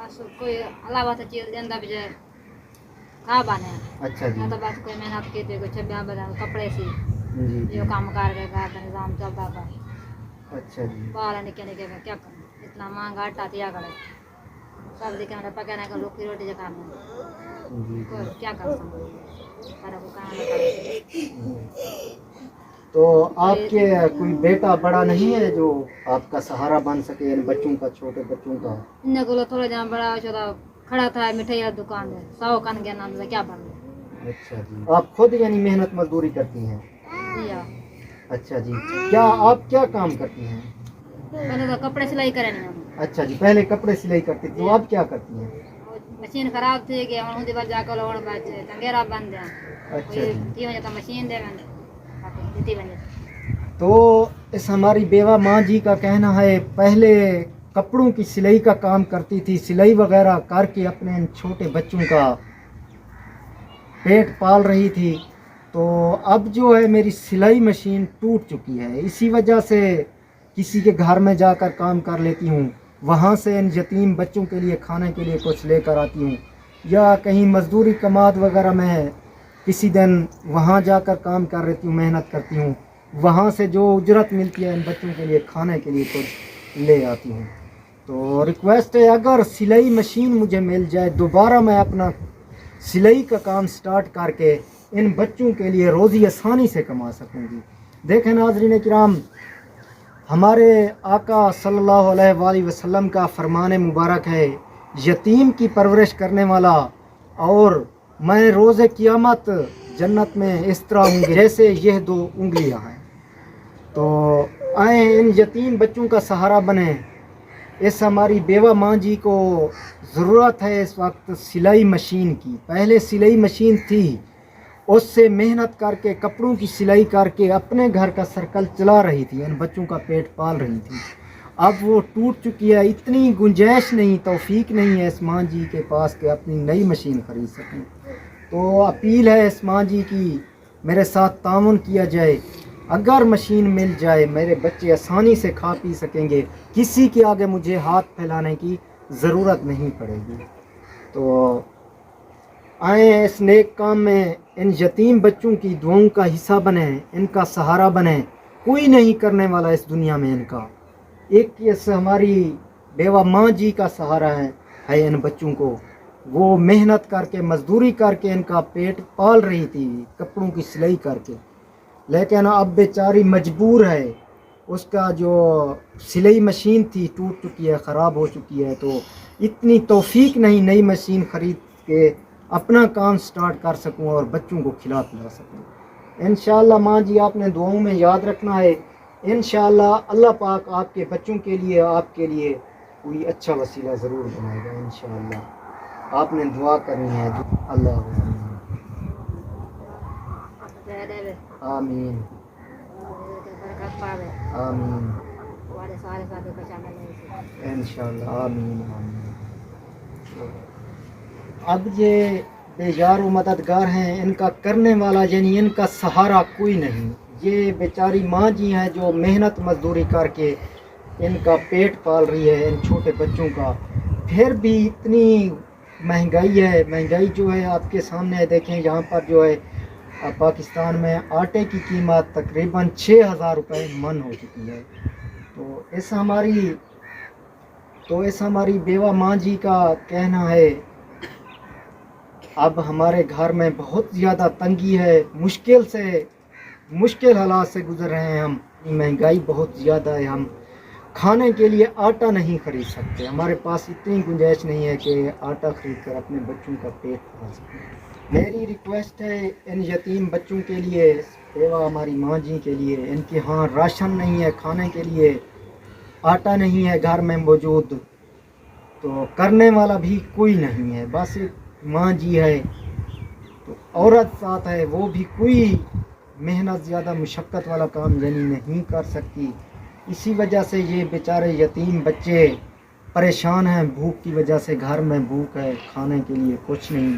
बस कोई अलावा से चीज देंदा भी जे खा बाने। अच्छा जी। मैं तो बस कोई मेहनत की थी, कुछ छब्बियां बजा कपड़े सी जी जो जी। काम कर के घर का निजाम चलता था। अच्छा जी। बाल निके निके में क्या करूं, इतना महंगा आटा दिया करे, सब दिखाने पकाने का लोग की रोटी जो खाने जी कोई जी। क्या कर सकते, सारा को काम लगा। तो आपके कोई बेटा बड़ा नहीं है जो आपका सहारा बन सके इन बच्चों का, छोटे बच्चों का? इन्हें को थोड़ा जहाँ बड़ा छोटा खड़ा था मिठाई वाला दुकान है, 100 कन के नाम से क्या बन गया। अच्छा जी। आप खुद यानी मेहनत मजदूरी करती हैं? दिया। अच्छा जी। क्या आप क्या काम करती हैं? पहले तो कपड़े सिलाई करे नहीं हम। अच्छा जी, पहले कपड़े सिलाई करती थी, तो आप क्या करती हैं? मशीन खराब थी कि हम उनके बाद जाकर लोगों बात तंगेरा बन दिया। अच्छा जी। ती वजह तो मशीन दे बन दी बन। तो इस हमारी बेवा माँ जी का कहना है पहले कपड़ों की सिलाई का काम करती थी, सिलाई वगैरह करके अपने इन छोटे बच्चों का पेट पाल रही थी। तो अब जो है मेरी सिलाई मशीन टूट चुकी है, इसी वजह से किसी के घर में जाकर काम कर लेती हूँ, वहाँ से इन यतीम बच्चों के लिए खाने के लिए कुछ लेकर आती हूँ, या कहीं मजदूरी कमात वगैरह में किसी दिन वहाँ जाकर काम कर लेती हूँ, मेहनत करती हूँ, वहाँ से जो उजरत मिलती है इन बच्चों के लिए खाने के लिए कुछ ले आती हूँ। तो रिक्वेस्ट है अगर सिलाई मशीन मुझे मिल जाए, दोबारा मैं अपना सिलाई का काम स्टार्ट करके इन बच्चों के लिए रोज़ी आसानी से कमा सकूँगी। देखें नाज़रीन किराम, हमारे आका सल्लल्लाहु अलैहि वसल्लम का फरमान मुबारक है, यतीम की परवरिश करने वाला और मैं रोज़े क़ियामत जन्नत में इस तरह होंगे जैसे यह 2 उंगलियां हैं। तो आए इन यतीम बच्चों का सहारा बने। इस हमारी बेवा माँ जी को ज़रूरत है इस वक्त सिलाई मशीन की। पहले सिलाई मशीन थी, उससे मेहनत करके कपड़ों की सिलाई करके अपने घर का सर्कल चला रही थी, इन बच्चों का पेट पाल रही थी। अब वो टूट चुकी है, इतनी गुंजाइश नहीं, तौफीक नहीं है इस माँ जी के पास कि अपनी नई मशीन ख़रीद सकें। तो अपील है इस माँ जी की, मेरे साथ ताउन किया जाए, अगर मशीन मिल जाए मेरे बच्चे आसानी से खा पी सकेंगे, किसी के आगे मुझे हाथ फैलाने की ज़रूरत नहीं पड़ेगी। तो आए इस नेक काम में इन यतीम बच्चों की दुआओं का हिस्सा बने, इनका सहारा बने। कोई नहीं करने वाला इस दुनिया में इनका, एक इस हमारी बेवा माँ जी का सहारा है इन बच्चों को। वो मेहनत करके मजदूरी करके इनका पेट पाल रही थी, कपड़ों की सिलाई करके, लेकिन अब बेचारी मजबूर है, उसका जो सिलाई मशीन थी टूट चुकी है, ख़राब हो चुकी है। तो इतनी तौफीक नहीं नई मशीन ख़रीद के अपना काम स्टार्ट कर सकूं और बच्चों को खिला पिला सकूं। इंशाअल्लाह माँ जी आपने दुआओं में याद रखना है। इंशाअल्लाह अल्लाह पाक आपके बच्चों के लिए, आपके लिए कोई अच्छा वसीला ज़रूर बनाएगा। इंशाअल्लाह आपने दुआ करनी है। अल्लाह आमीन आमीन इंशाअल्लाह आमीन आमीन। अब ये बेजार व मददगार हैं, इनका करने वाला यानी इनका सहारा कोई नहीं। ये बेचारी माँ जी हैं जो मेहनत मजदूरी करके इनका पेट पाल रही है, इन छोटे बच्चों का। फिर भी इतनी महंगाई है, महंगाई जो है आपके सामने है। देखें यहाँ पर जो है पाकिस्तान में आटे की कीमत तकरीबन 6,000 रुपये मन हो चुकी है। तो इस हमारी बेवा माँ जी का कहना है अब हमारे घर में बहुत ज़्यादा तंगी है, मुश्किल हालात से गुज़र रहे हैं हम। महंगाई बहुत ज़्यादा है, हम खाने के लिए आटा नहीं ख़रीद सकते, हमारे पास इतनी गुंजाइश नहीं है कि आटा ख़रीद कर अपने बच्चों का पेट भर सकें। मेरी रिक्वेस्ट है इन यतीम बच्चों के लिए, बेवा हमारी माँ जी के लिए, इनके यहाँ राशन नहीं है, खाने के लिए आटा नहीं है घर में मौजूद, तो करने वाला भी कोई नहीं है, बस एक माँ जी है। तो औरत साथ है, वो भी कोई मेहनत ज़्यादा मुशक्क़त वाला काम यानी नहीं कर सकती। इसी वजह से ये बेचारे यतीम बच्चे परेशान हैं, भूख की वजह से घर में भूख है, खाने के लिए कुछ नहीं।